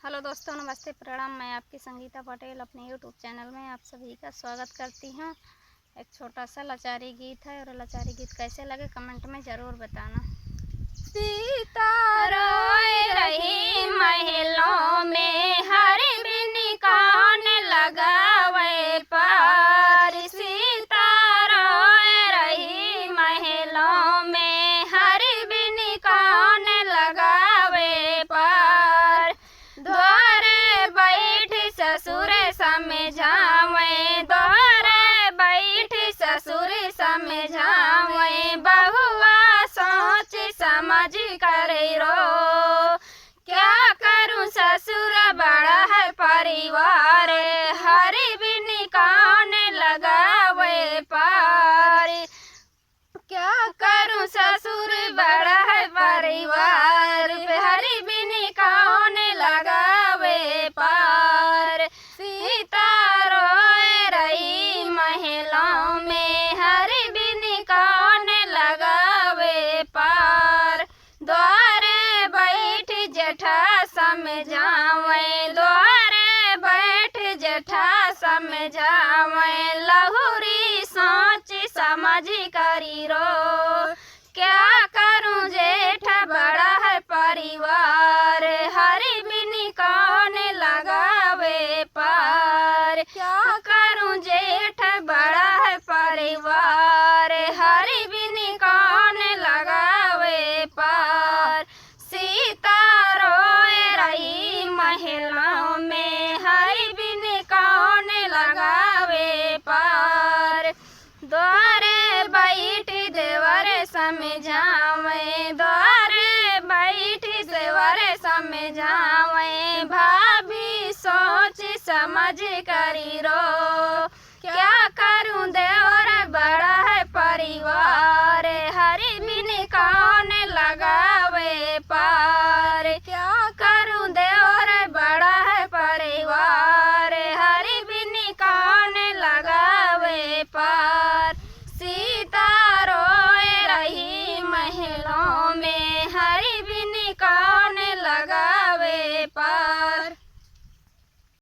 Hello दोस्तों, नमस्ते, प्रणाम। मैं आपकी संगीता पटेल अपने यूट्यूब चैनल में आप सभी का स्वागत करती हूँ। एक छोटा सा लाचारी गीत है और लाचारी गीत कैसे लगे कमेंट में ज़रूर बताना। सीता रोए रही महलों में, हरि बिन कौन लगावे पार। सीता रोए रही महलों में, हरि बिन कौन लगावे पार। द्वारे बैठ ससुर समझावे, द्वारे बैठ ससुर समझावे, बहुआ सोच समझ कर रो। क्या करूं ससुर बड़ा है परिवार, हरि बिन कौन लगावे पार। क्या करूं ससुर बड़ा है परिवार, हरि बिन कौन लगावे पार। सीता रोए रही महलों में, हरि बिन कौन लगावे पार। द्वारे बैठ जेठा समझावे, द्वारे बैठ जेठा समझावे, लहुरी सोच समझ करी रो। क्या करूं जेठ बड़ा है परिवार, हरि बिन कौन लगावे पार। क्या करूं जेठ बड़ा है परिवार, हरि बिन कौन लगावे पार। सीता रोए रही महलों में, हरि बिन कौन लगावे पार। द्वारे बैठ देवर समझावे, द्वारे बैठ देवर समझावे, भाभी सोच समझ करी रो।